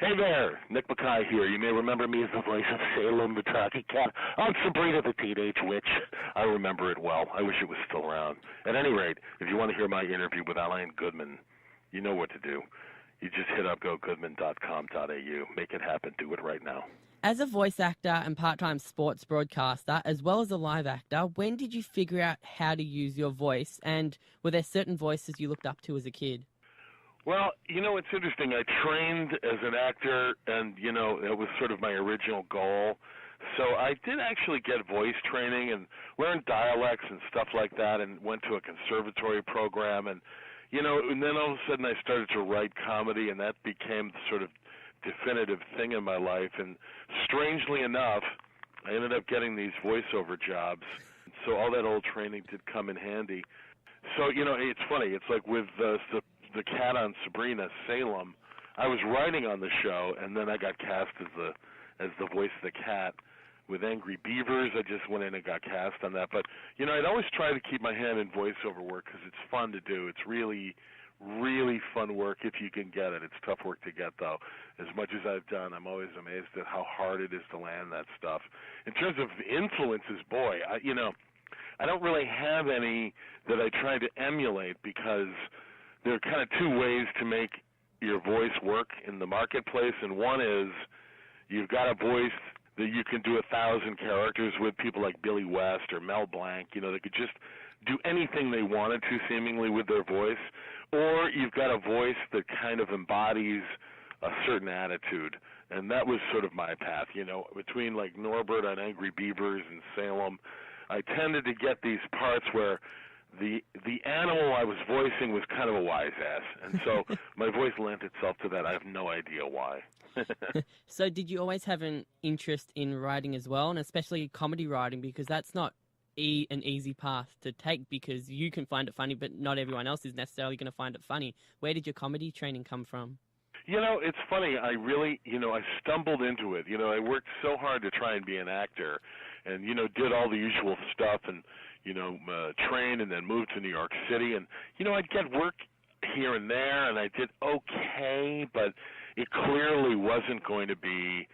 Hey there, Nick Bakay here. You may remember me as the voice of Salem the Talking Cat on Sabrina the Teenage Witch. I remember it well. I wish it was still around. At any rate, if you want to hear my interview with Gogoodman, you know what to do. You just hit up gogoodman.com.au. Make it happen. Do it right now. As a voice actor and part-time sports broadcaster, as well as a live actor, when did you figure out how to use your voice, and were there certain voices you looked up to as a kid? Well, it's interesting. I trained as an actor, and, it was sort of my original goal. So I did actually get voice training and learned dialects and stuff like that, and went to a conservatory program. And, and then all of a sudden I started to write comedy, and that became the sort of definitive thing in my life. And strangely enough, I ended up getting these voiceover jobs. So all that old training did come in handy. So, it's funny. It's like with the cat on Sabrina, Salem, I was writing on the show, and then I got cast as the voice of the cat. With Angry Beavers, I just went in and got cast on that. But, I'd always try to keep my hand in voiceover work because it's fun to do. It's really, really fun work if you can get it. It's tough work to get, though. As much as I've done, I'm always amazed at how hard it is to land that stuff. In terms of influences, boy, I don't really have any that I try to emulate, because there are kind of two ways to make your voice work in the marketplace, and one is you've got a voice that you can do 1,000 characters with, people like Billy West or Mel Blanc, they could just do anything they wanted to seemingly with their voice, or you've got a voice that kind of embodies a certain attitude, and that was sort of my path, between like Norbert on Angry Beavers and Salem. I tended to get these parts where the animal I was voicing was kind of a wise ass, and so my voice lent itself to that. I have no idea why. So did you always have an interest in writing as well, and especially comedy writing, because that's not an easy path to take, because you can find it funny, but not everyone else is necessarily going to find it funny. Where did your comedy training come from? It's funny. I really, I stumbled into it. I worked so hard to try and be an actor, and, did all the usual stuff, and, trained and then moved to New York City. And, I'd get work here and there, and I did okay, but it clearly wasn't going to be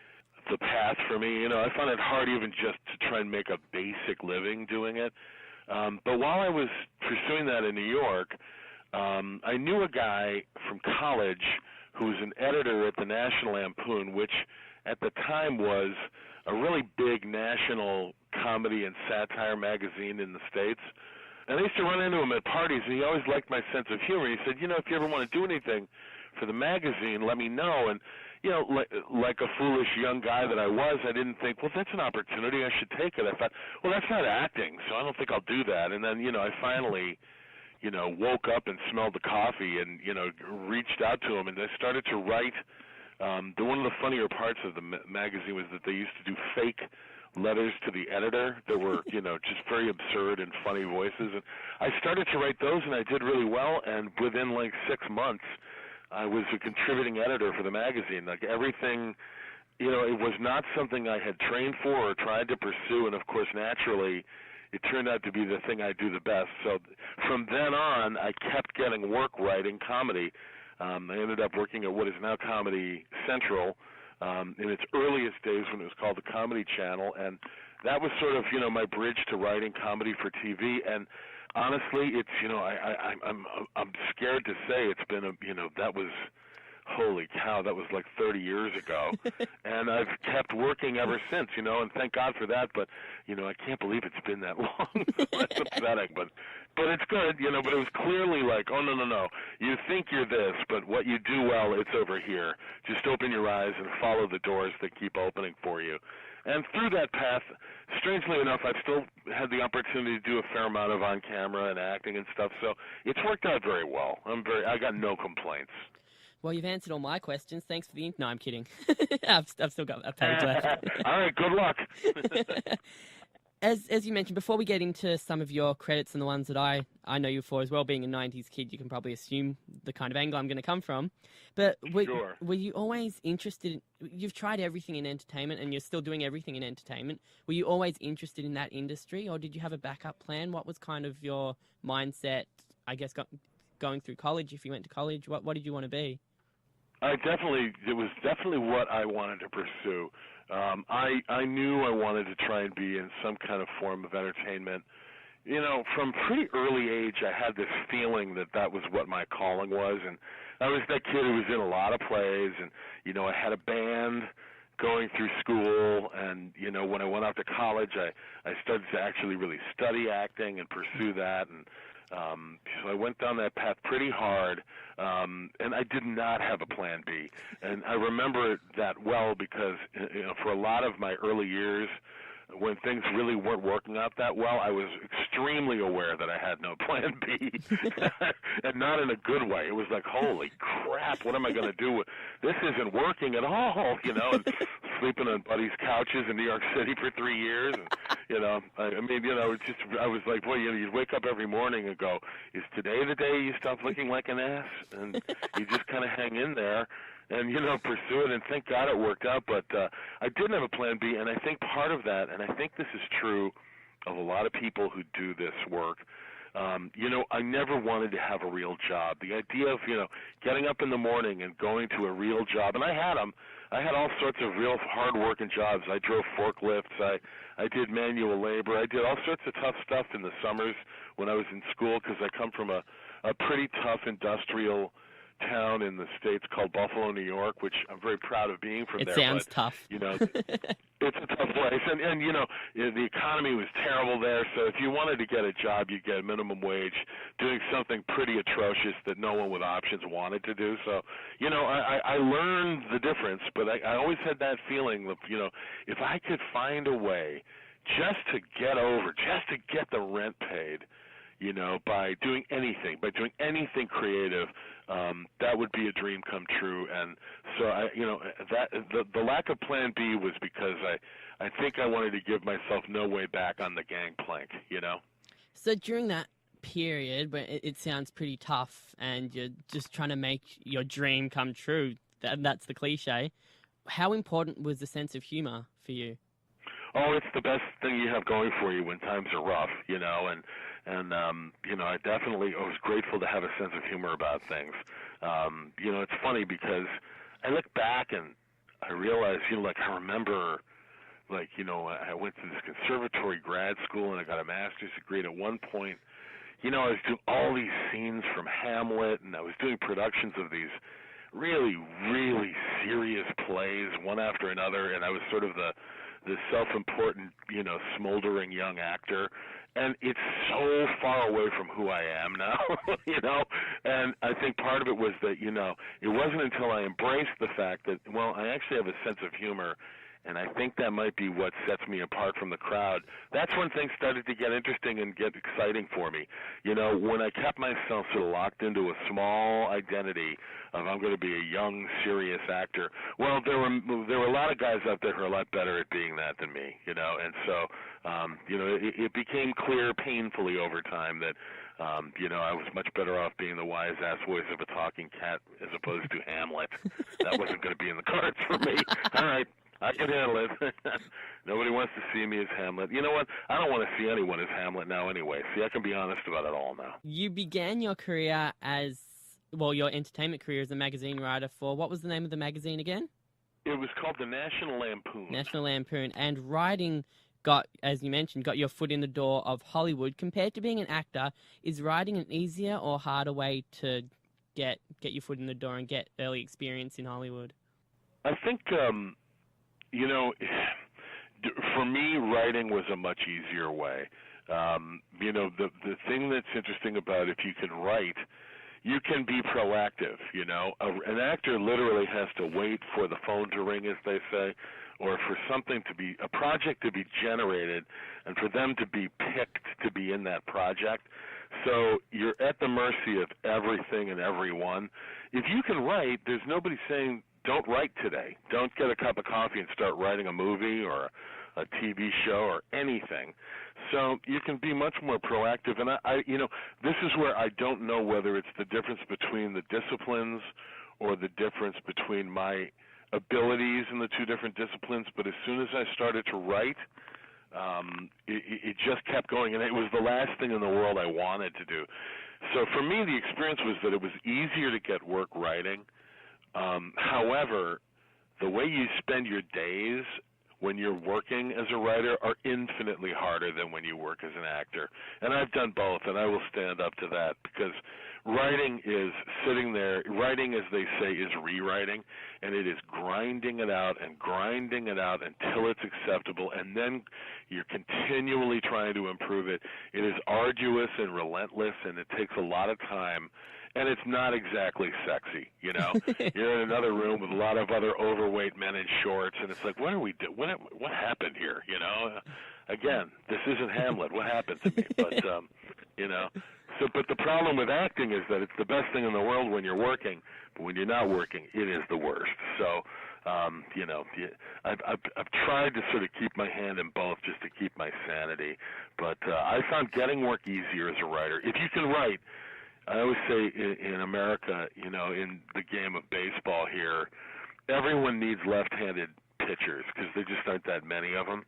the path for me. I found it hard even just to try and make a basic living doing it. But while I was pursuing that in New York, I knew a guy from college who was an editor at the National Lampoon, which at the time was a really big national comedy and satire magazine in the States. And I used to run into him at parties, and he always liked my sense of humor. He said, if you ever want to do anything for the magazine, let me know. And, like a foolish young guy that I was, I didn't think, well, that's an opportunity, I should take it. I thought, well, that's not acting, so I don't think I'll do that. And then, I finally, woke up and smelled the coffee and, reached out to him, and I started to write. One of the funnier parts of the magazine was that they used to do fake letters to the editor that were, just very absurd and funny voices. And I started to write those, and I did really well. And within like 6 months, I was a contributing editor for the magazine. Like everything, it was not something I had trained for or tried to pursue. And of course, naturally, it turned out to be the thing I do the best. So from then on, I kept getting work writing comedy. I ended up working at what is now Comedy Central in its earliest days when it was called the Comedy Channel, and that was sort of, my bridge to writing comedy for TV. And honestly, it's, I'm scared to say it's been that was, holy cow, that was like 30 years ago. And I've kept working ever since, and thank God for that. But, I can't believe it's been that long. That's upsetting, but it's good, but it was clearly like, oh, no. You think you're this, but what you do well, it's over here. Just open your eyes and follow the doors that keep opening for you. And through that path, strangely enough, I've still had the opportunity to do a fair amount of on-camera and acting and stuff, so it's worked out very well. I got no complaints. Well, you've answered all my questions. Thanks for the... No, I'm kidding. I've still got a page left. All right, good luck. As you mentioned, before we get into some of your credits and the ones that I know you for as well, being a 90s kid, you can probably assume the kind of angle I'm going to come from. But were you always interested... You've tried everything in entertainment, and you're still doing everything in entertainment. Were you always interested in that industry, or did you have a backup plan? What was kind of your mindset, I guess, going through college, if you went to college? What did you want to be? It was definitely what I wanted to pursue. I knew I wanted to try and be in some kind of form of entertainment. From pretty early age, I had this feeling that that was what my calling was, and I was that kid who was in a lot of plays, and I had a band going through school, and when I went off to college, I started to actually really study acting and pursue that, and so I went down that path pretty hard, and I did not have a plan B, and I remember that well because for a lot of my early years, when things really weren't working out that well, I was extremely aware that I had no plan B, and not in a good way. It was like, holy crap, what am I going to do? This isn't working at all, and sleeping on buddies' couches in New York City for 3 years. And, I was like, boy, you'd wake up every morning and go, is today the day you stop looking like an ass? And you just kind of hang in there and, pursue it, and thank God it worked out. But I didn't have a plan B, and I think part of that, and I think this is true of a lot of people who do this work, I never wanted to have a real job. The idea of, getting up in the morning and going to a real job, and I had them. I had all sorts of real hard-working jobs. I drove forklifts. I did manual labor. I did all sorts of tough stuff in the summers when I was in school because I come from a pretty tough industrial town in the States called Buffalo, New York, which I'm very proud of being from there. It sounds tough. It's a tough place. And the economy was terrible there, so if you wanted to get a job, you'd get a minimum wage doing something pretty atrocious that no one with options wanted to do. So, I learned the difference, but I always had that feeling of, if I could find a way just to get the rent paid, by doing anything creative, that would be a dream come true. And so the lack of plan B was because I think I wanted to give myself no way back on the gangplank, So during that period where it sounds pretty tough and you're just trying to make your dream come true, that's the cliche, how important was the sense of humor for you? Oh, it's the best thing you have going for you when times are rough, and I was grateful to have a sense of humor about things. It's funny because I look back and I realize, I remember, I went to this conservatory grad school and I got a master's degree. And at one point, I was doing all these scenes from Hamlet, and I was doing productions of these really, really serious plays, one after another, and I was sort of the self-important, smoldering young actor, and it's so far away from who I am now, and I think part of it was that, it wasn't until I embraced the fact that, I actually have a sense of humor, and I think that might be what sets me apart from the crowd. That's when things started to get interesting and get exciting for me. When I kept myself sort of locked into a small identity of I'm going to be a young, serious actor, there were a lot of guys out there who are a lot better at being that than me, and so, it became clear painfully over time that, I was much better off being the wise-ass voice of a talking cat as opposed to Hamlet. That wasn't going to be in the cards for me. All right. I can handle it. Nobody wants to see me as Hamlet. You know what? I don't want to see anyone as Hamlet now anyway. See, I can be honest about it all now. You began your career your entertainment career as a magazine writer for, what was the name of the magazine again? It was called the National Lampoon. National Lampoon. And writing as you mentioned, got your foot in the door of Hollywood. Compared to being an actor, is writing an easier or harder way to get your foot in the door and get early experience in Hollywood? I think... for me, writing was a much easier way. The thing that's interesting about if you can write, you can be proactive. An actor literally has to wait for the phone to ring, as they say, or for a project to be generated, and for them to be picked to be in that project. So you're at the mercy of everything and everyone. If you can write, there's nobody saying, don't write today. Don't get a cup of coffee and start writing a movie or a TV show or anything. So you can be much more proactive. And this is where I don't know whether it's the difference between the disciplines or the difference between my abilities in the two different disciplines. But as soon as I started to write, it just kept going. And it was the last thing in the world I wanted to do. So for me, the experience was that it was easier to get work writing. However, the way you spend your days when you're working as a writer are infinitely harder than when you work as an actor. And I've done both, and I will stand up to that, because writing is sitting there. Writing, as they say, is rewriting, and it is grinding it out until it's acceptable, and then you're continually trying to improve it. It is arduous and relentless, and it takes a lot of time. And it's not exactly sexy, you know. You're in another room with a lot of other overweight men in shorts, and it's like, what are we doing? What happened here, you know? Again, this isn't Hamlet. What happened to me? But, you know. So, but the problem with acting is that it's the best thing in the world when you're working, but when you're not working, it is the worst. So, you know, I've tried to sort of keep my hand in both just to keep my sanity. But I found getting work easier as a writer. If you can write, I always say in America, you know, in the game of baseball here, everyone needs left-handed pitchers because there just aren't that many of them,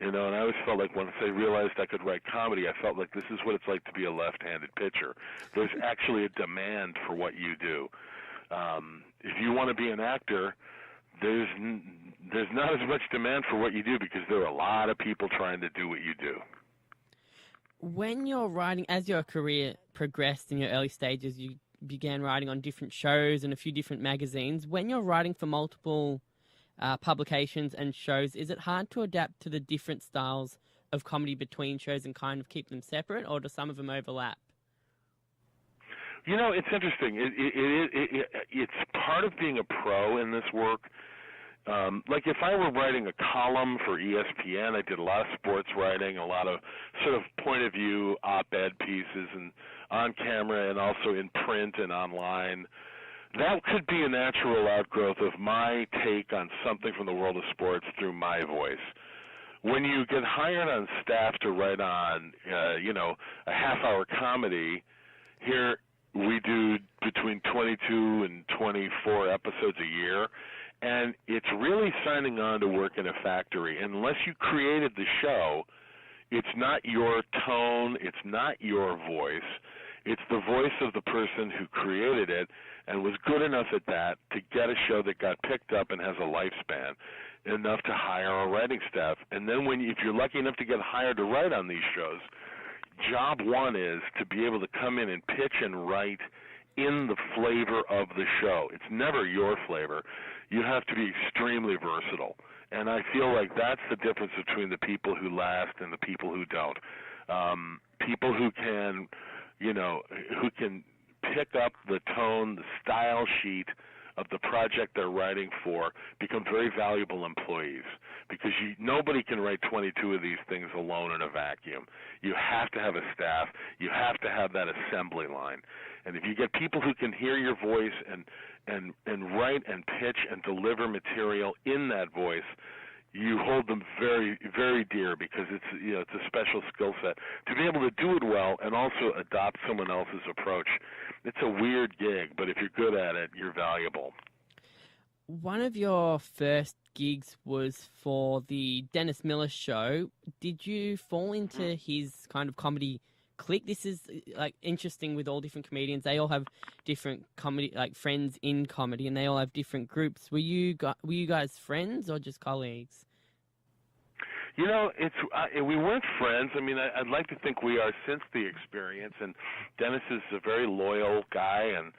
you know. And I always felt like once I realized I could write comedy, I felt like this is what it's like to be a left-handed pitcher. There's actually a demand for what you do. If you want to be an actor, there's not as much demand for what you do because there are a lot of people trying to do what you do. When you're writing, as your career progressed in your early stages, you began writing on different shows and a few different magazines. When you're writing for multiple publications and shows, is it hard to adapt to the different styles of comedy between shows and kind of keep them separate, or do some of them overlap? You know, it's interesting. It's part of being a pro in this work. Like if I were writing a column for ESPN, I did a lot of sports writing, a lot of sort of point of view op-ed pieces, and on camera and also in print and online. That could be a natural outgrowth of my take on something from the world of sports through my voice. When you get hired on staff to write on, you know, a half-hour comedy, here we do between 22 and 24 episodes a year. And it's really signing on to work in a factory. Unless you created the show, it's not your tone, it's not your voice. It's the voice of the person who created it and was good enough at that to get a show that got picked up and has a lifespan, enough to hire a writing staff. And then if you're lucky enough to get hired to write on these shows, job one is to be able to come in and pitch and write in the flavor of the show. It's never your flavor. You have to be extremely versatile. And I feel like that's the difference between the people who last and the people who don't. People who can, you know, who can pick up the tone, the style sheet of the project they're writing for become very valuable employees, because nobody can write 22 of these things alone in a vacuum. You have to have a staff. You have to have that assembly line. And if you get people who can hear your voice and write and pitch and deliver material in that voice, you hold them very, very dear, because it's, you know, it's a special skill set. To be able to do it well and also adopt someone else's approach, it's a weird gig, but if you're good at it, you're valuable. One of your first gigs was for the Dennis Miller show. Did you fall into his kind of comedy clique? This is like interesting with all different comedians. They all have different comedy, like friends in comedy, and they all have different groups. Were you guys friends or just colleagues? You know, we weren't friends. I mean, I'd like to think we are since the experience. And Dennis is a very loyal guy, and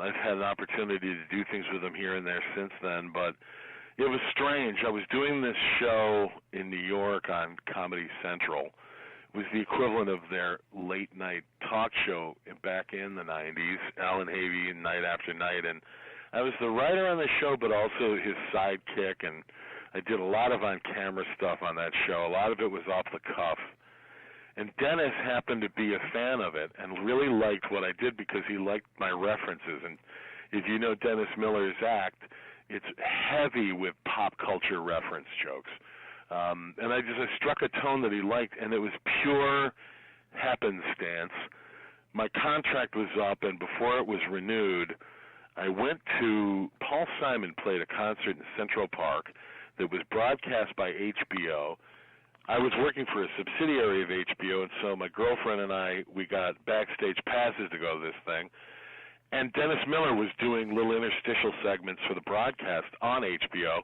I've had an opportunity to do things with him here and there since then. But it was strange. I was doing this show in New York on Comedy Central. It was the equivalent of their late-night talk show back in the 90s, Alan Havey, Night After Night. And I was the writer on the show, but also his sidekick, and I did a lot of on-camera stuff on that show. A lot of it was off the cuff. And Dennis happened to be a fan of it and really liked what I did because he liked my references. And if you know Dennis Miller's act, it's heavy with pop culture reference jokes. And I struck a tone that he liked, and it was pure happenstance. My contract was up, and before it was renewed, I went to Paul Simon played a concert in Central Park that was broadcast by HBO. I was working for a subsidiary of HBO, and so my girlfriend and I, we got backstage passes to go to this thing. And Dennis Miller was doing little interstitial segments for the broadcast on HBO.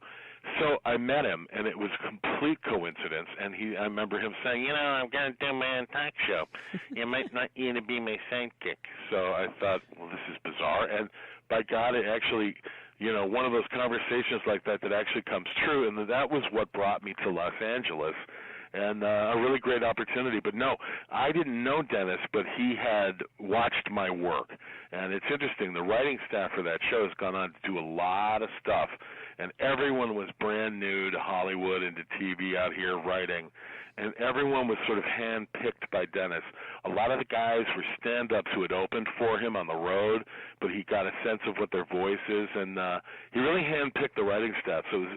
So I met him, and it was a complete coincidence. And I remember him saying, I'm going to do my own talk show. You might not need to be my sidekick. So I thought, well, this is bizarre. And by God, it actually, one of those conversations like that actually comes true. And that was what brought me to Los Angeles. And a really great opportunity. But no, I didn't know Dennis, but he had watched my work. And it's interesting, the writing staff for that show has gone on to do a lot of stuff. And everyone was brand new to Hollywood and to TV out here writing. And everyone was sort of hand-picked by Dennis. A lot of the guys were stand-ups who had opened for him on the road, but he got a sense of what their voice is. And he really hand-picked the writing staff. So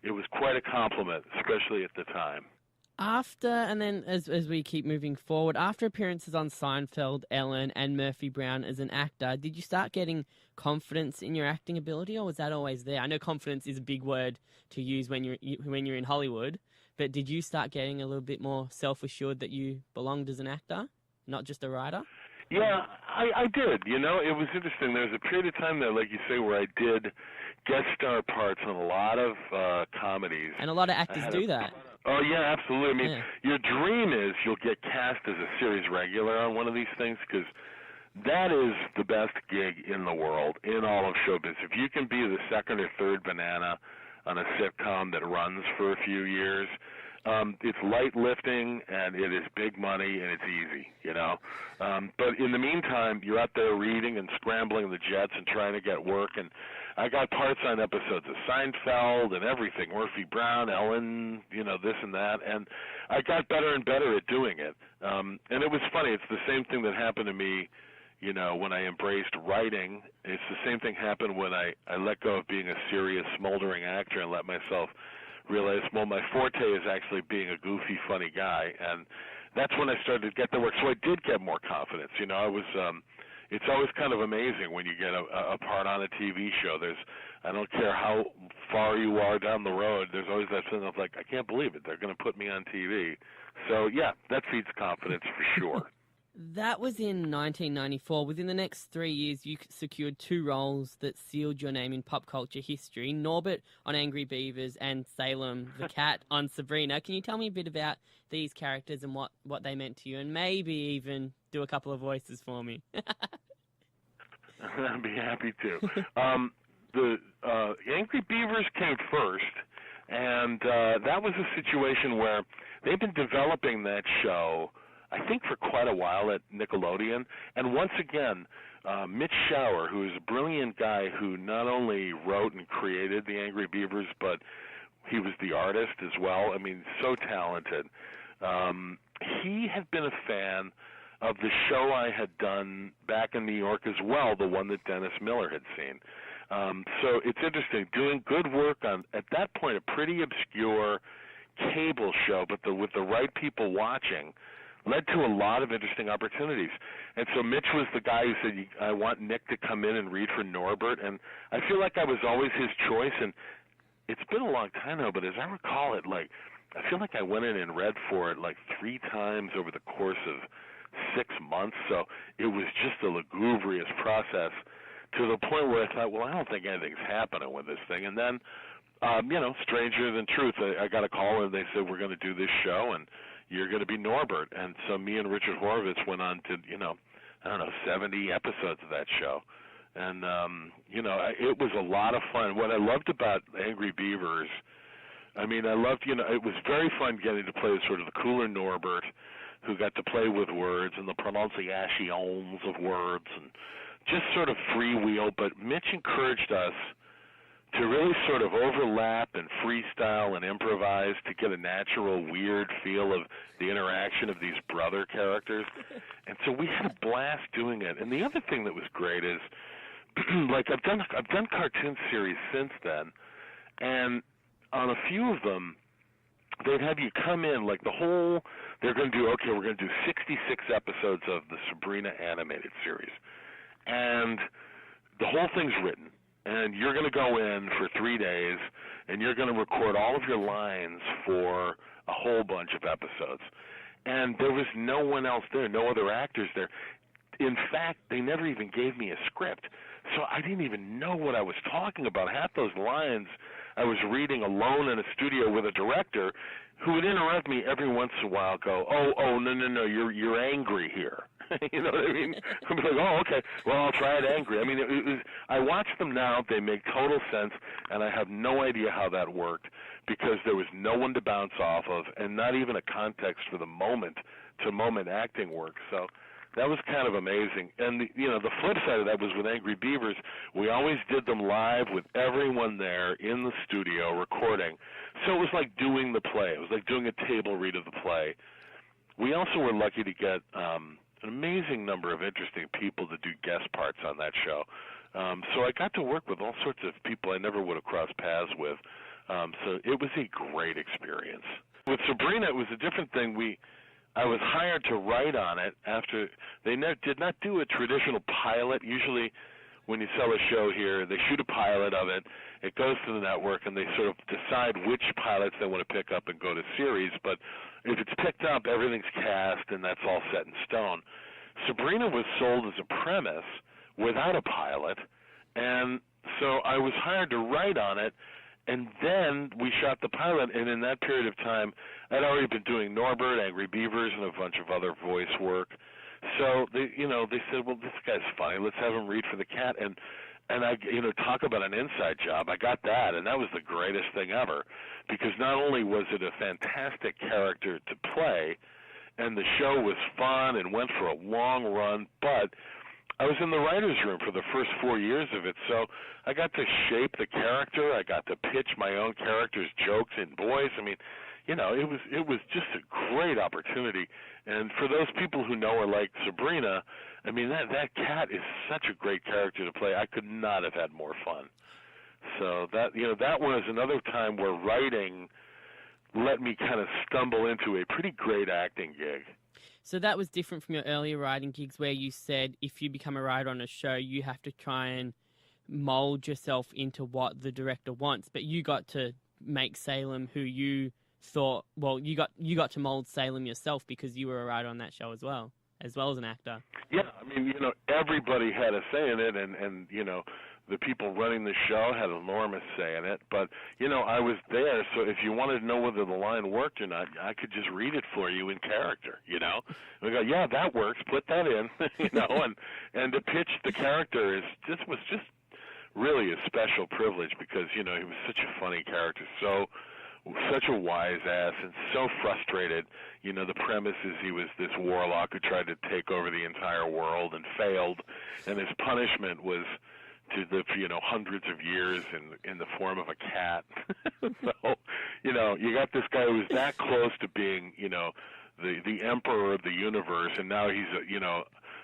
it was quite a compliment, especially at the time. After, and then as we keep moving forward, after appearances on Seinfeld, Ellen, and Murphy Brown as an actor, did you start getting confidence in your acting ability, or was that always there? I know confidence is a big word to use when you're in Hollywood, but did you start getting a little bit more self-assured that you belonged as an actor, not just a writer? Yeah, I did. It was interesting. There was a period of time there, like you say, where I did guest star parts on a lot of comedies. And a lot of actors do that. Oh, yeah, absolutely. I mean, your dream is you'll get cast as a series regular on one of these things, because that is the best gig in the world, in all of showbiz. If you can be the second or third banana on a sitcom that runs for a few years, it's light lifting, and it is big money, and it's easy, But in the meantime, you're out there reading and scrambling the jets and trying to get work. And I got parts on episodes of Seinfeld and everything, Murphy Brown, Ellen, this and that. And I got better and better at doing it. And it was funny. It's the same thing that happened to me, when I embraced writing. It's the same thing happened when I let go of being a serious, smoldering actor and let myself realized, well, my forte is actually being a goofy, funny guy, and that's when I started to get the work. So I did get more confidence. It's always kind of amazing when you get a part on a TV show. I don't care how far you are down the road, there's always that feeling of like, I can't believe it, they're going to put me on TV. So yeah, that feeds confidence for sure. That was in 1994. Within the next 3 years, you secured 2 roles that sealed your name in pop culture history, Norbert on Angry Beavers and Salem the cat on Sabrina. Can you tell me a bit about these characters and what they meant to you, and maybe even do a couple of voices for me? I'd be happy to. The Angry Beavers came first, and that was a situation where they've been developing that show, I think, for quite a while at Nickelodeon. And once again, Mitch Shower, who is a brilliant guy who not only wrote and created the Angry Beavers, but he was the artist as well. I mean, so talented. He had been a fan of the show I had done back in New York as well, the one that Dennis Miller had seen. So it's interesting, doing good work on, at that point, a pretty obscure cable show, but with the right people watching, led to a lot of interesting opportunities. And so Mitch was the guy who said, I want Nick to come in and read for Norbert. And I feel like I was always his choice. And it's been a long time now, but as I recall it, I feel like I went in and read for it 3 times over the course of 6 months. So it was just a lugubrious process to the point where I thought, well, I don't think anything's happening with this thing. And then, stranger than truth, I got a call and they said, we're going to do this show, and you're going to be Norbert. And so me and Richard Horowitz went on to, 70 episodes of that show. And, it was a lot of fun. What I loved about Angry Beavers, I loved, it was very fun getting to play sort of the cooler Norbert who got to play with words and the pronunciations of words and just sort of freewheel. But Mitch encouraged us to really sort of overlap and freestyle and improvise to get a natural, weird feel of the interaction of these brother characters. And so we had a blast doing it. And the other thing that was great is, I've done cartoon series since then, and on a few of them, they'd have you come in, they're going to do, we're going to do 66 episodes of the Sabrina animated series. And the whole thing's written. And you're going to go in for 3 days, and you're going to record all of your lines for a whole bunch of episodes. And there was no one else there, no other actors there. in fact, they never even gave me a script. So I didn't even know what I was talking about. Half those lines I was reading alone in a studio with a director who would interrupt me every once in a while, go, oh, no, you're angry here. You know what I mean? I'm like, oh, okay, well, I'll try it angry. I mean, I watch them now. They make total sense, and I have no idea how that worked because there was no one to bounce off of and not even a context for the moment-to-moment acting work. So that was kind of amazing. And, the flip side of that was with Angry Beavers, we always did them live with everyone there in the studio recording. So it was like doing the play. It was like doing a table read of the play. We also were lucky to get an amazing number of interesting people to do guest parts on that show. So I got to work with all sorts of people I never would have crossed paths with. So it was a great experience. With Sabrina, it was a different thing. I was hired to write on it after they did not do a traditional pilot. Usually when you sell a show here, they shoot a pilot of it. It goes to the network, and they sort of decide which pilots they want to pick up and go to series. But if it's picked up, everything's cast, and that's all set in stone. Sabrina was sold as a premise without a pilot, and so I was hired to write on it. And then we shot the pilot, and in that period of time, I'd already been doing Norbert, Angry Beavers, and a bunch of other voice work. So they said, well, this guy's funny. Let's have him read for the cat. And I, talk about an inside job. I got that, and that was the greatest thing ever, because not only was it a fantastic character to play, and the show was fun and went for a long run, but I was in the writer's room for the first 4 years of it, so I got to shape the character. I got to pitch my own character's jokes in voice. I mean, it was just a great opportunity. And for those people who know or like Sabrina, I mean, that cat is such a great character to play. I could not have had more fun. So that was another time where writing let me kind of stumble into a pretty great acting gig. So that was different from your earlier writing gigs where you said if you become a writer on a show, you have to try and mold yourself into what the director wants. But you got to make Salem who you thought, well, you got to mold Salem yourself because you were a writer on that show as well as an actor. Yeah, I mean, everybody had a say in it, and the people running the show had an enormous say in it. But, I was there, so if you wanted to know whether the line worked or not, I could just read it for you in character, And we go, yeah, that works, put that in, and to pitch the character was just really a special privilege because, he was such a funny character, such a wise ass and so frustrated. The premise is he was this warlock who tried to take over the entire world and failed, and his punishment was to live, hundreds of years in the form of a cat. So, you got this guy who's that close to being, the emperor of the universe, and now he's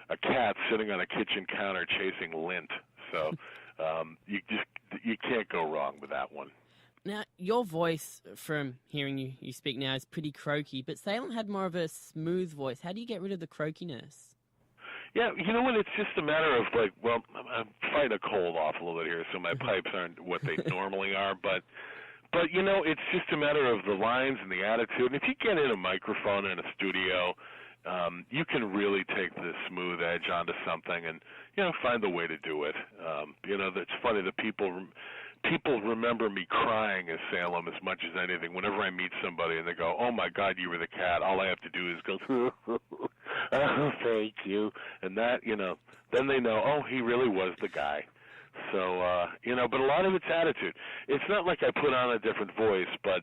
a cat sitting on a kitchen counter chasing lint. So you can't go wrong with that one. Now, your voice, from hearing you speak now, is pretty croaky, but Salem had more of a smooth voice. How do you get rid of the croakiness? Yeah, you know what? It's just a matter of I'm fighting a cold off a little bit here, so my pipes aren't what they normally are. But it's just a matter of the lines and the attitude. And if you get in a microphone in a studio, you can really take the smooth edge onto something and find a way to do it. It's funny that people remember me crying as Salem as much as anything. Whenever I meet somebody and they go, "Oh my God, you were the cat," all I have to do is go, "Oh, thank you," and that, then they know, oh, he really was the guy. So, but a lot of it's attitude. It's not like I put on a different voice, but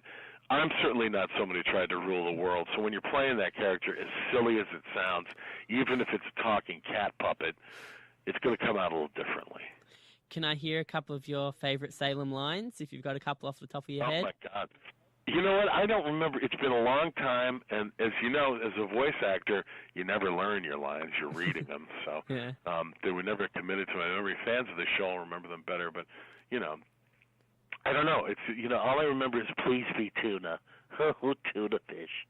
I'm certainly not somebody who tried to rule the world. So when you're playing that character, as silly as it sounds, even if it's a talking cat puppet, it's going to come out a little differently. Can I hear a couple of your favorite Salem lines, if you've got a couple off the top of your head? Oh, my God. You know what? I don't remember. It's been a long time, and as you know, as a voice actor, you never learn your lines. You're reading them. So yeah. They were never committed to my memory. Fans of the show will remember them better, but, I don't know. It's all I remember is "Please be tuna." Oh, tuna fish,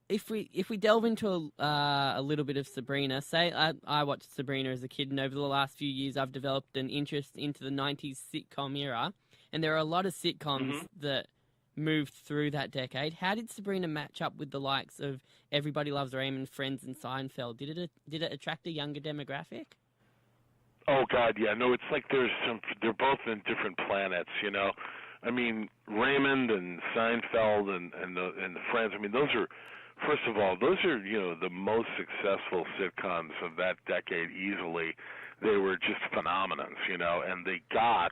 If we delve into a little bit of Sabrina, say I watched Sabrina as a kid, and over the last few years I've developed an interest into the 90s sitcom era, and there are a lot of sitcoms that moved through that decade. How did Sabrina match up with the likes of Everybody Loves Raymond, Friends, and Seinfeld? Did it attract a younger demographic? Oh God, yeah. No, it's like they're both in different planets, you know. I mean, Raymond and Seinfeld and the Friends. I mean, those are, first of all, those are, you know, the most successful sitcoms of that decade easily. They were just phenomenons, you know, and they got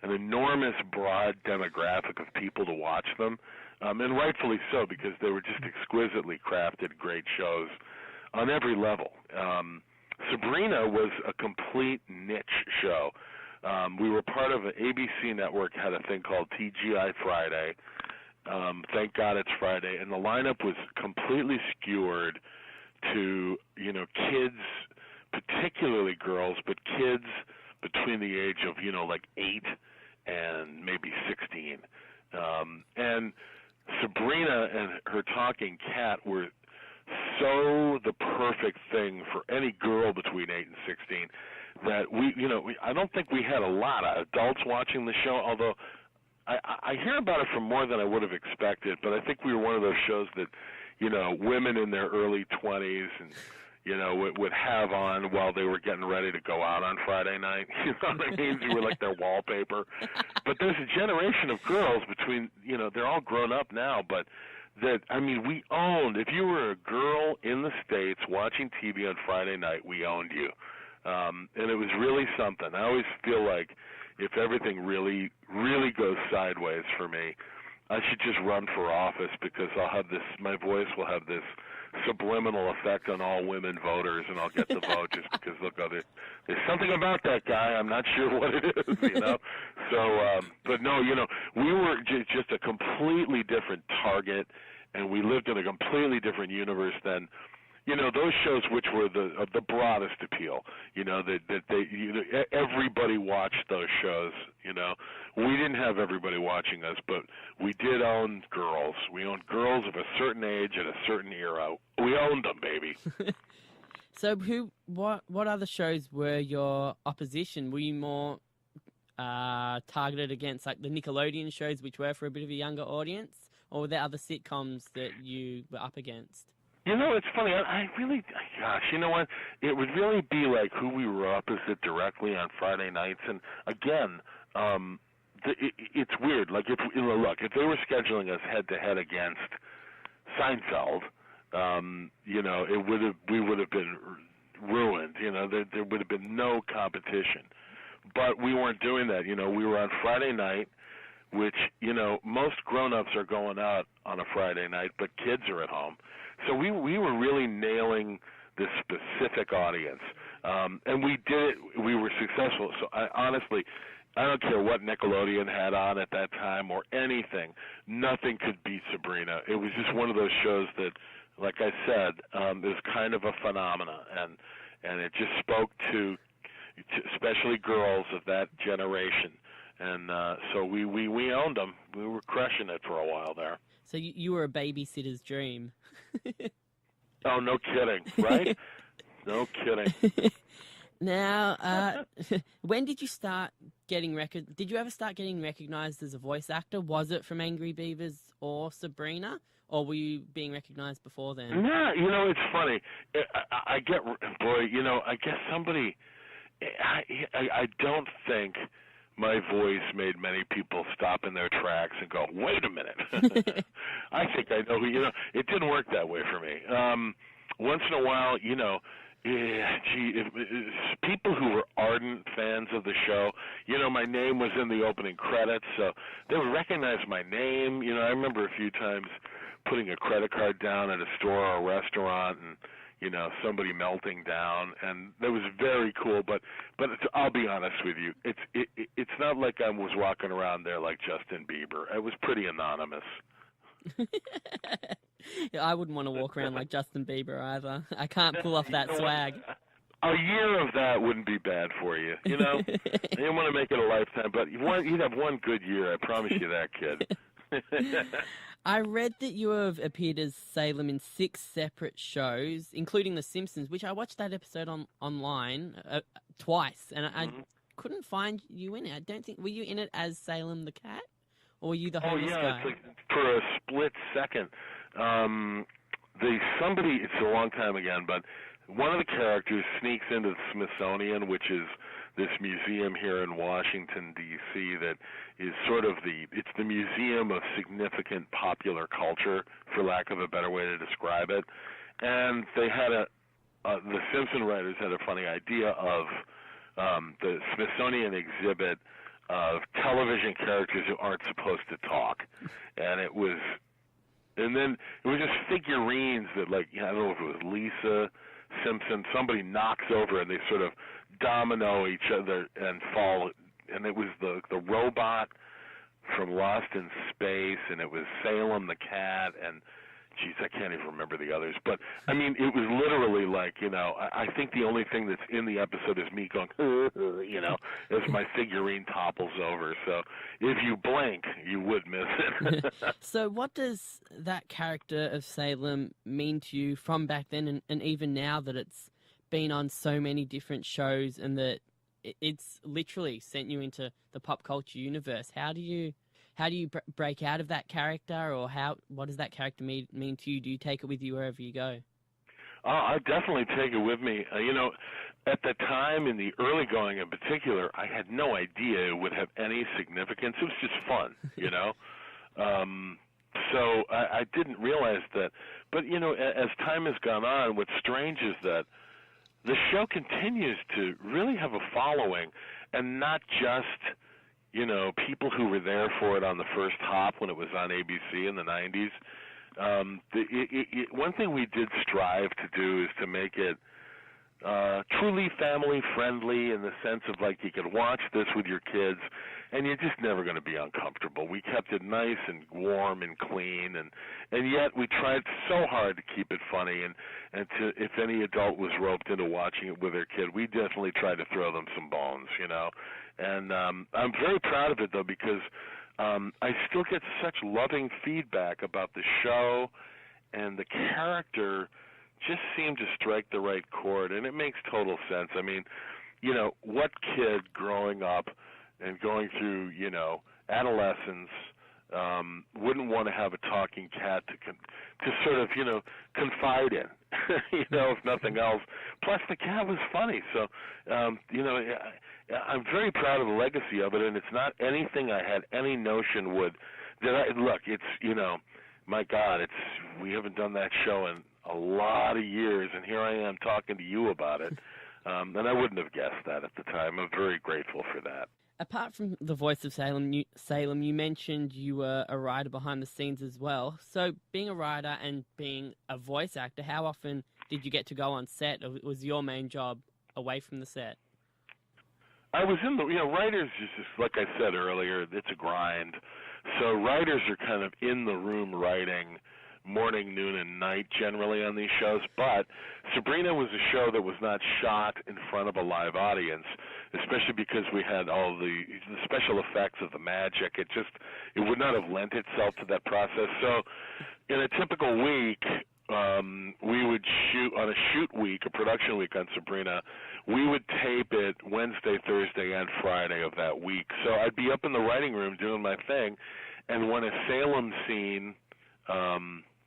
an enormous broad demographic of people to watch them, and rightfully so, because they were just exquisitely crafted, great shows on every level. Sabrina was a complete niche show. We were part of an ABC network, had a thing called TGI Friday. Thank God it's Friday. And the lineup was completely skewered to, you know, kids, particularly girls, but kids between the age of, you know, like 8 and maybe 16. And Sabrina and her talking cat were so the perfect thing for any girl between 8 and 16 that I don't think we had a lot of adults watching the show, although I hear about it from more than I would have expected, but I think we were one of those shows that, you know, women in their early 20s and, you know, would have on while they were getting ready to go out on Friday night. You know what I mean? We were like their wallpaper. But there's a generation of girls between, you know, they're all grown up now, but that, I mean, we owned, if you were a girl in the States watching TV on Friday night, we owned you. And it was really something. I always feel like if everything really, really goes sideways for me, I should just run for office, because I'll have this, my voice will have this subliminal effect on all women voters, and I'll get the vote just because, look, there's something about that guy. I'm not sure what it is, you know. So, but no, you know, we were just a completely different target, and we lived in a completely different universe than, you know, those shows which were the broadest appeal. You know, that they, you know, everybody watched those shows. You know, we didn't have everybody watching us, but we did own girls. We owned girls of a certain age at a certain era. We owned them, baby. So, what other shows were your opposition? Were you more targeted against like the Nickelodeon shows, which were for a bit of a younger audience, or were there other sitcoms that you were up against? You know, it's funny. I really, gosh, you know what? It would really be like who we were opposite directly on Friday nights. And again, it's weird. Like, if they were scheduling us head to head against Seinfeld, you know, we would have been ruined. You know, there would have been no competition. But we weren't doing that. You know, we were on Friday night, which, you know, most grown-ups are going out on a Friday night, but kids are at home. So we were really nailing this specific audience, and we did it. We were successful. So honestly, I don't care what Nickelodeon had on at that time or anything. Nothing could beat Sabrina. It was just one of those shows that, like I said, is kind of a phenomena, and it just spoke to especially girls of that generation. And so we owned them. We were crushing it for a while there. So you were a babysitter's dream. Oh, no kidding, right? No kidding. Now, when did you start getting Did you ever start getting recognized as a voice actor? Was it from Angry Beavers or Sabrina, or were you being recognized before then? No, you know, it's funny. I guess somebody. I don't think my voice made many people stop in their tracks and go, wait a minute. I think I know who, you know, it didn't work that way for me. Once in a while, you know, people who were ardent fans of the show, you know, my name was in the opening credits, so they would recognize my name. You know, I remember a few times putting a credit card down at a store or a restaurant and, you know, somebody melting down, and that was very cool. But I'll be honest with you, it's not like I was walking around there like Justin Bieber. I was pretty anonymous. Yeah, I wouldn't want to walk around like Justin Bieber either. I can't pull off that swag. A year of that wouldn't be bad for you, you know. You don't want to make it a lifetime, but you'd have one good year. I promise you that, kid. I read that you have appeared as Salem in 6 separate shows, including The Simpsons, which I watched that episode online twice, and I couldn't find you in it. I don't think, were you in it as Salem the cat, or were you the homeless guy? It's like for a split second. It's a long time again, but one of the characters sneaks into the Smithsonian, which is this museum here in Washington, D.C., that is sort of it's the museum of significant popular culture, for lack of a better way to describe it. And they had the Simpson writers had a funny idea of the Smithsonian exhibit of television characters who aren't supposed to talk, and then it was just figurines that, like, I don't know if it was Lisa Simpson, somebody knocks over and they sort of domino each other and fall, and it was the robot from Lost in Space, and it was Salem the cat, and geez, I can't even remember the others. But, I mean, it was literally like, I think the only thing that's in the episode is me going, as my figurine topples over. So if you blink, you would miss it. So what does that character of Salem mean to you from back then and even now that it's been on so many different shows and that it's literally sent you into the pop culture universe? How do you break out of that character, or what does that character mean to you? Do you take it with you wherever you go? I definitely take it with me. At the time, in the early going in particular, I had no idea it would have any significance. It was just fun, So I didn't realize that. But, as time has gone on, what's strange is that the show continues to really have a following, and not just people who were there for it on the first hop when it was on ABC in the 90s. One thing we did strive to do is to make it truly family-friendly in the sense of, like, you could watch this with your kids, and you're just never going to be uncomfortable. We kept it nice and warm and clean, and yet we tried so hard to keep it funny, and to, if any adult was roped into watching it with their kid, we definitely tried to throw them some bones, And I'm very proud of it, though, because I still get such loving feedback about the show, and the character just seemed to strike the right chord, and it makes total sense. I mean, what kid growing up and going through, adolescence wouldn't want to have a talking cat to sort of, confide in, if nothing else. Plus, the cat was funny, so, I'm very proud of the legacy of it, and it's not anything I had any notion would. Look, it's, my God, we haven't done that show in a lot of years, and here I am talking to you about it, and I wouldn't have guessed that at the time. I'm very grateful for that. Apart from the voice of Salem, you mentioned you were a writer behind the scenes as well. So being a writer and being a voice actor, how often did you get to go on set, or was your main job away from the set? I was in writers is just, like I said earlier, it's a grind. So writers are kind of in the room writing morning, noon, and night generally on these shows. But Sabrina was a show that was not shot in front of a live audience, especially because we had all the special effects of the magic. It would not have lent itself to that process. So in a typical week, we would shoot on a production week on Sabrina. We would tape it Wednesday, Thursday, and Friday of that week. So I'd be up in the writing room doing my thing, and when a Salem scene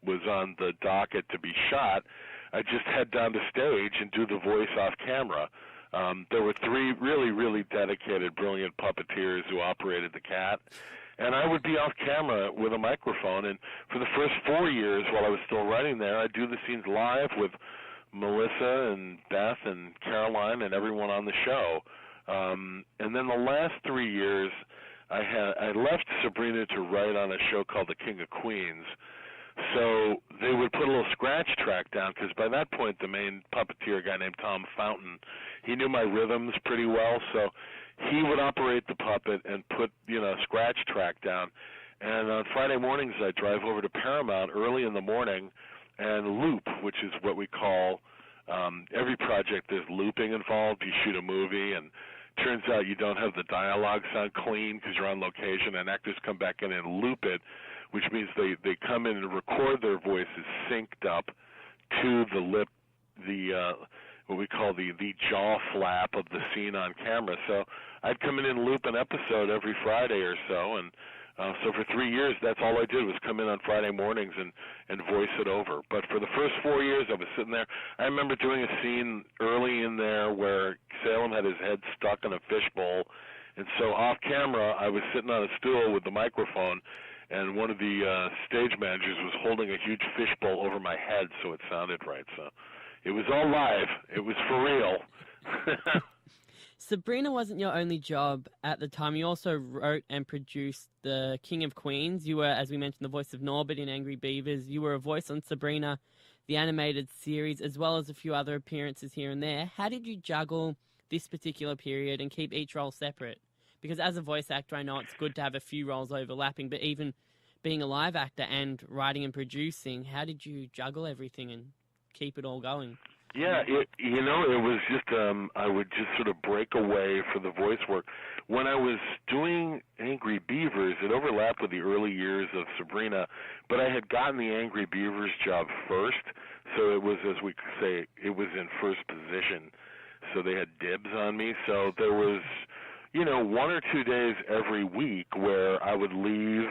was on the docket to be shot, I'd just head down to stage and do the voice off camera. There were 3 really, really dedicated, brilliant puppeteers who operated the cat, and I would be off camera with a microphone. And for the first 4 years while I was still writing there, I'd do the scenes live with Melissa and Beth and Caroline and everyone on the show. And then the last 3 years, I left Sabrina to write on a show called The King of Queens. So they would put a little scratch track down, because by that point the main puppeteer, a guy named Tom Fountain, he knew my rhythms pretty well, so he would operate the puppet and put, a scratch track down. And on Friday mornings I'd drive over to Paramount early in the morning and loop, which is what we call every project there's looping involved. You shoot a movie, and turns out you don't have the dialogue sound clean because you're on location, and actors come back in and loop it, which means they come in and record their voices synced up to the lip, what we call the jaw flap of the scene on camera. So I'd come in and loop an episode every Friday or so, and So for 3 years, that's all I did was come in on Friday mornings and voice it over. But for the first 4 years, I was sitting there. I remember doing a scene early in there where Salem had his head stuck in a fishbowl, and so off camera, I was sitting on a stool with the microphone, and one of the stage managers was holding a huge fishbowl over my head so it sounded right. So it was all live. It was for real. Sabrina wasn't your only job at the time. You also wrote and produced The King of Queens. You were, as we mentioned, the voice of Norbert in Angry Beavers. You were a voice on Sabrina, the animated series, as well as a few other appearances here and there. How did you juggle this particular period and keep each role separate? Because as a voice actor, I know it's good to have a few roles overlapping, but even being a live actor and writing and producing, how did you juggle everything and keep it all going? Yeah, it was just, I would just sort of break away for the voice work. When I was doing Angry Beavers, it overlapped with the early years of Sabrina, but I had gotten the Angry Beavers job first, so it was, as we could say, it was in first position. So they had dibs on me. So there was, 1 or 2 days every week where I would leave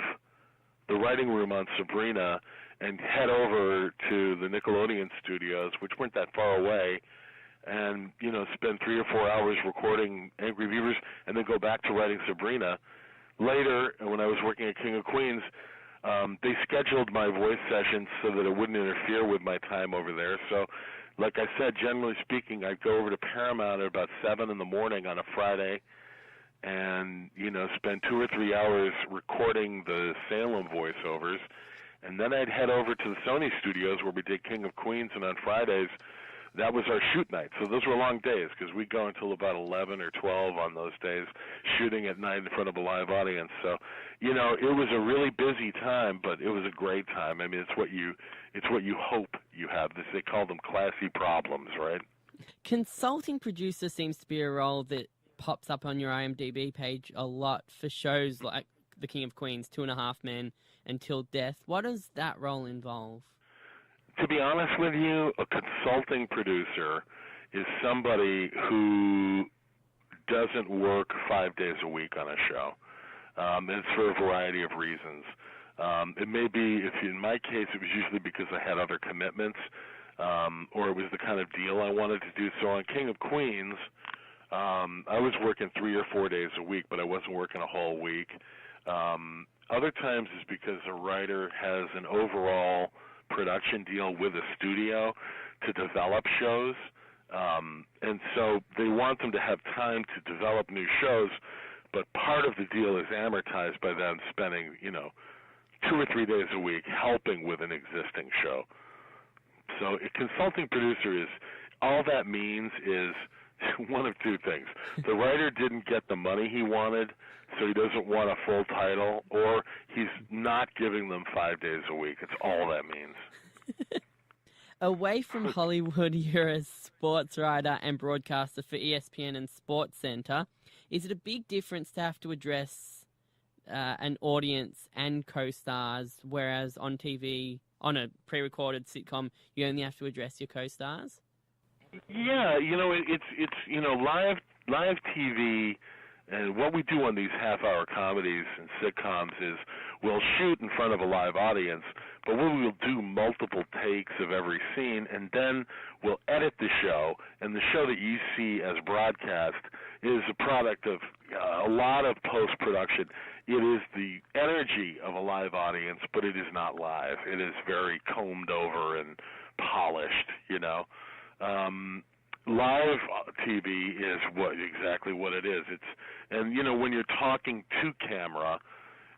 the writing room on Sabrina and head over to the Nickelodeon studios, which weren't that far away, and, spend 3 or 4 hours recording Angry Beavers and then go back to writing Sabrina. Later, when I was working at King of Queens, they scheduled my voice sessions so that it wouldn't interfere with my time over there. So, like I said, generally speaking, I'd go over to Paramount at about 7 in the morning on a Friday and, spend 2 or 3 hours recording the Salem voiceovers. And then I'd head over to the Sony studios where we did King of Queens, and on Fridays, that was our shoot night. So those were long days because we'd go until about 11 or 12 on those days, shooting at night in front of a live audience. So, it was a really busy time, but it was a great time. I mean, it's what you hope you have. They call them classy problems, right? Consulting producer seems to be a role that pops up on your IMDb page a lot for shows like The King of Queens, 2.5 Men, Until Death. What does that role involve? To be honest with you, a consulting producer is somebody who doesn't work 5 days a week on a show. It's for a variety of reasons. It may be, in my case, it was usually because I had other commitments, or it was the kind of deal I wanted to do. So on King of Queens, I was working 3 or 4 days a week, but I wasn't working a whole week. Other times is because a writer has an overall production deal with a studio to develop shows, and so they want them to have time to develop new shows, but part of the deal is amortized by them spending, 2 or 3 days a week helping with an existing show. So a consulting producer is, all that means is one of two things. The writer didn't get the money he wanted, so he doesn't want a full title, or he's not giving them 5 days a week. It's all that means. Away from Hollywood, you're a sports writer and broadcaster for ESPN and Sports Center. Is it a big difference to have to address an audience and co-stars, whereas on TV, on a pre-recorded sitcom, you only have to address your co-stars? Yeah, it's live TV, and what we do on these half-hour comedies and sitcoms is we'll shoot in front of a live audience, but we will do multiple takes of every scene, and then we'll edit the show, and the show that you see as broadcast is a product of a lot of post-production. It is the energy of a live audience, but it is not live. It is very combed over and polished, Live TV is exactly what it is. And when you're talking to camera,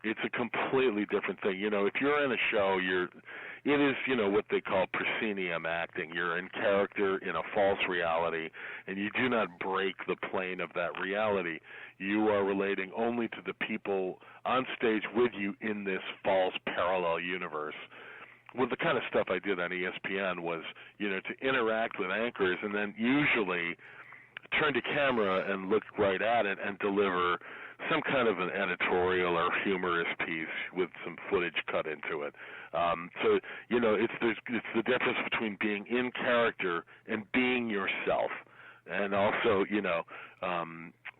it's a completely different thing. If you're in a show, it is what they call proscenium acting. You're in character in a false reality, and you do not break the plane of that reality. You are relating only to the people on stage with you in this false parallel universe. Well, the kind of stuff I did on ESPN was, to interact with anchors and then usually turn to camera and look right at it and deliver some kind of an editorial or humorous piece with some footage cut into it. So, it's the difference between being in character and being yourself, and also,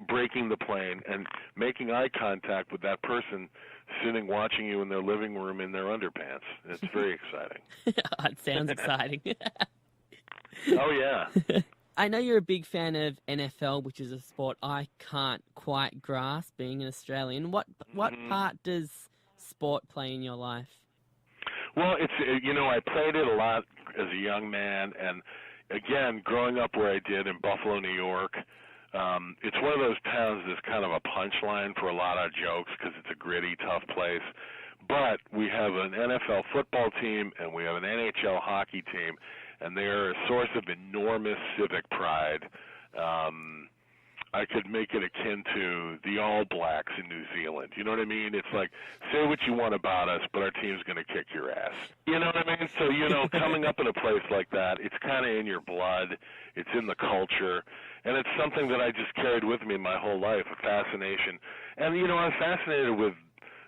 breaking the plane and making eye contact with that person Mm-hmm. watching you in their living room in their underpants. It's very exciting. It sounds exciting. Oh, yeah. I know you're a big fan of NFL, which is a sport I can't quite grasp being an Australian. What part does sport play in your life? Well, I played it a lot as a young man, and again, growing up where I did in Buffalo, New York, it's one of those towns that's kind of a punchline for a lot of jokes because it's a gritty, tough place. But we have an NFL football team and we have an NHL hockey team, and they're a source of enormous civic pride. I could make it akin to the All Blacks in New Zealand. You know what I mean? It's like, say what you want about us, but our team's going to kick your ass. You know what I mean? So, coming up in a place like that, it's kind of in your blood. It's in the culture. And it's something that I just carried with me my whole life, a fascination. And, I'm fascinated with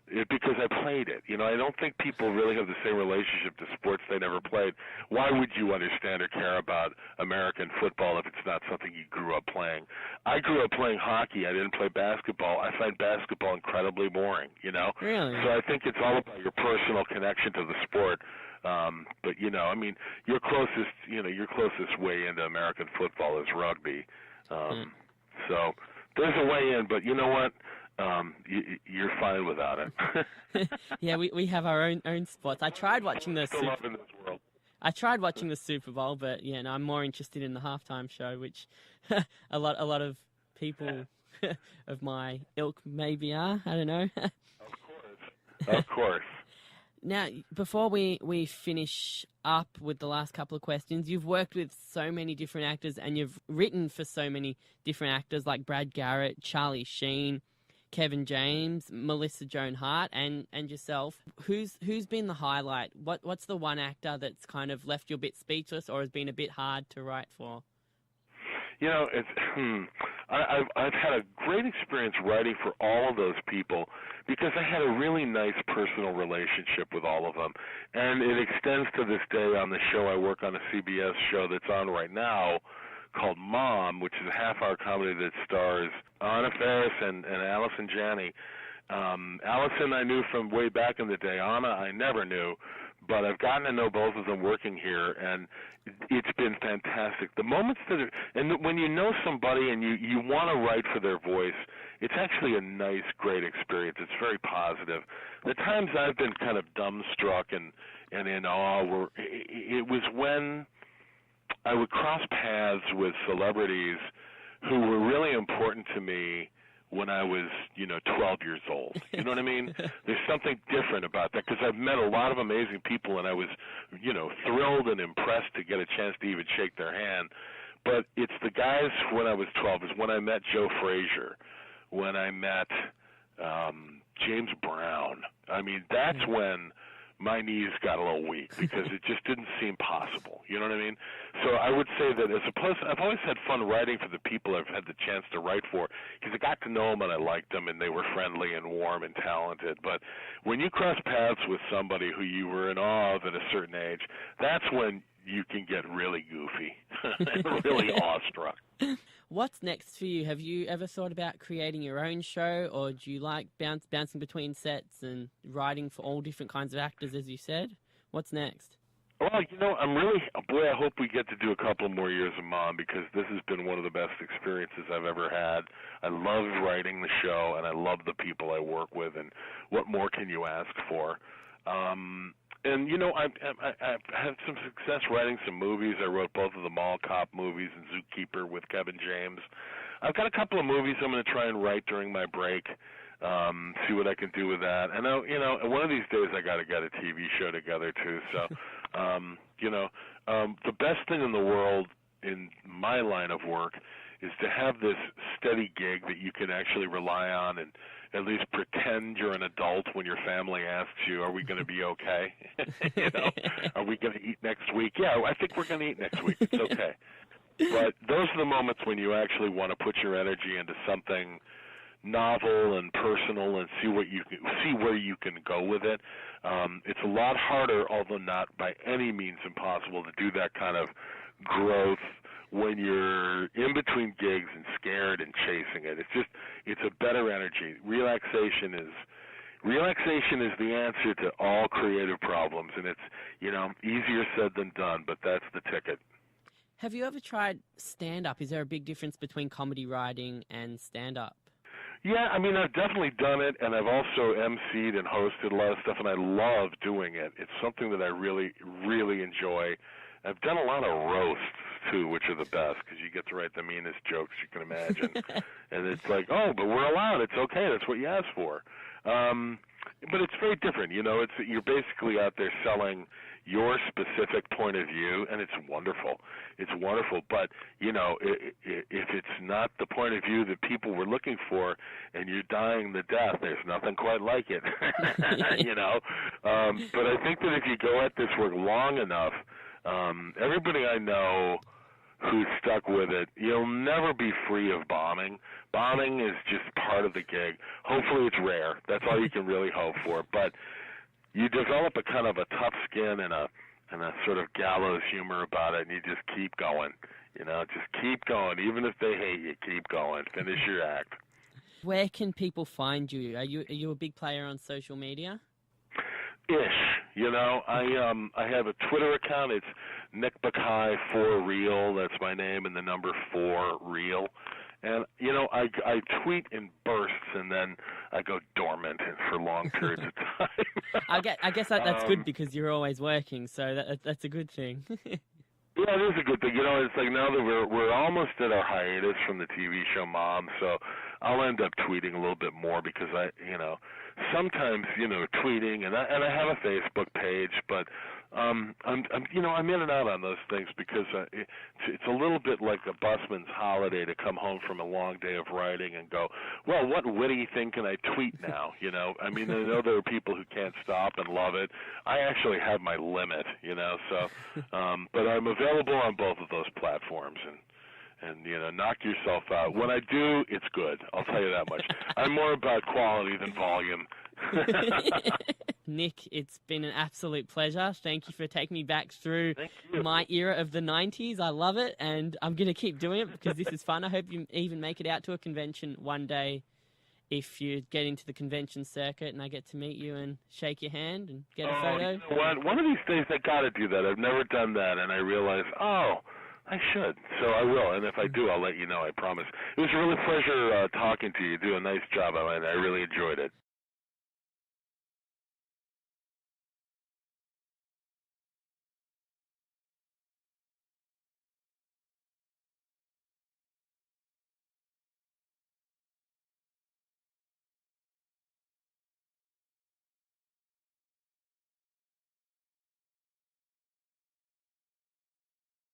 it because I played it. I don't think people really have the same relationship to sports they never played. Why would you understand or care about American football if it's not something you grew up playing? I grew up playing hockey. I didn't play basketball. I find basketball incredibly boring, Really? So I think it's all about your personal connection to the sport. But, your closest way into American football is rugby. So there's a way in, but you know what? You're fine without it. Yeah, we have our own spots. I tried watching the Super Bowl, but I'm more interested in the halftime show, which a lot of people of my ilk maybe are. I don't know. Of course. Now, before we finish up with the last couple of questions, you've worked with so many different actors and you've written for so many different actors like Brad Garrett, Charlie Sheen, Kevin James, Melissa Joan Hart, and yourself. Who's been the highlight? What's the one actor that's kind of left you a bit speechless or has been a bit hard to write for? I've had a great experience writing for all of those people because I had a really nice personal relationship with all of them, and it extends to this day on the show. I work on a CBS show that's on right now called Mom, which is a half-hour comedy that stars Anna Faris and Allison Janney. Allison I knew from way back in the day. Anna I never knew, but I've gotten to know both of them working here, and it's been fantastic. The moments and when you know somebody and you want to write for their voice, it's actually a nice, great experience. It's very positive. The times I've been kind of dumbstruck and in awe it was when I would cross paths with celebrities who were really important to me when I was, 12 years old. You know what I mean? There's something different about that because I've met a lot of amazing people and I was, thrilled and impressed to get a chance to even shake their hand. But it's the guys when I was 12 is when I met Joe Frazier, when I met James Brown. I mean, that's when my knees got a little weak because it just didn't seem possible. You know what I mean? So I would say that I've always had fun writing for the people I've had the chance to write for because I got to know them and I liked them and they were friendly and warm and talented. But when you cross paths with somebody who you were in awe of at a certain age, that's when you can get really goofy and really awestruck. What's next for you? Have you ever thought about creating your own show, or do you like bouncing between sets and writing for all different kinds of actors, as you said? What's next? Well, I hope we get to do a couple more years of Mom because this has been one of the best experiences I've ever had. I love writing the show, and I love the people I work with, and what more can you ask for? And, I've had some success writing some movies. I wrote both of the Mall Cop movies and Zookeeper with Kevin James. I've got a couple of movies I'm going to try and write during my break, see what I can do with that. And, one of these days I got to get a TV show together, too. So, the best thing in the world in my line of work is to have this steady gig that you can actually rely on and at least pretend you're an adult when your family asks you, are we going to be okay? Are we going to eat next week? Yeah, I think we're going to eat next week. It's okay. But those are the moments when you actually want to put your energy into something novel and personal and see where you can go with it. It's a lot harder, although not by any means impossible, to do that kind of growth when you're in between gigs and scared and chasing it. It's a better energy. Relaxation relaxation is the answer to all creative problems, and it's, easier said than done, but that's the ticket. Have you ever tried stand-up? Is there a big difference between comedy writing and stand-up? Yeah, I mean, I've definitely done it, and I've also emceed and hosted a lot of stuff, and I love doing it. It's something that I really, really enjoy. I've done a lot of roasts, too, which are the best, because you get to write the meanest jokes you can imagine. And it's like, oh, but we're allowed. It's okay. That's what you asked for. But it's very different. You're basically out there selling your specific point of view, and it's wonderful. It's wonderful. But, if it's not the point of view that people were looking for and you're dying the death, there's nothing quite like it, But I think that if you go at this work long enough, everybody I know who's stuck with it, you'll never be free of bombing. Bombing is just part of the gig. Hopefully it's rare. That's all you can really hope for. But you develop a kind of a tough skin and a sort of gallows humor about it, and you just keep going. Just keep going. Even if they hate you, keep going. Finish your act. Where can people find you? Are you a big player on social media? Ish. I have a Twitter account. It's Nick Bakay 4 Real. That's my name, and the number 4 Real. And, I tweet in bursts, and then I go dormant for long periods of time. I guess that's good because you're always working, so that's a good thing. Yeah, it is a good thing. It's like now that we're almost at our hiatus from the TV show Mom, so I'll end up tweeting a little bit more because sometimes tweeting and I have a Facebook page, but I'm in and out on those things because it's a little bit like a busman's holiday to come home from a long day of writing and go, well, what witty thing can I tweet now? I mean, I know there are people who can't stop and love it. I actually have my limit, so but I'm available on both of those platforms, and knock yourself out. When I do, it's good. I'll tell you that much. I'm more about quality than volume. Nick, it's been an absolute pleasure. Thank you for taking me back through my era of the 90s. I love it, and I'm going to keep doing it because this is fun. I hope you even make it out to a convention one day if you get into the convention circuit and I get to meet you and shake your hand and get a photo. You know what? One of these days I got to do that. I've never done that, and I realize, I should, so I will, and if I do, I'll let you know, I promise. It was a real pleasure talking to you. You do a nice job, I really enjoyed it.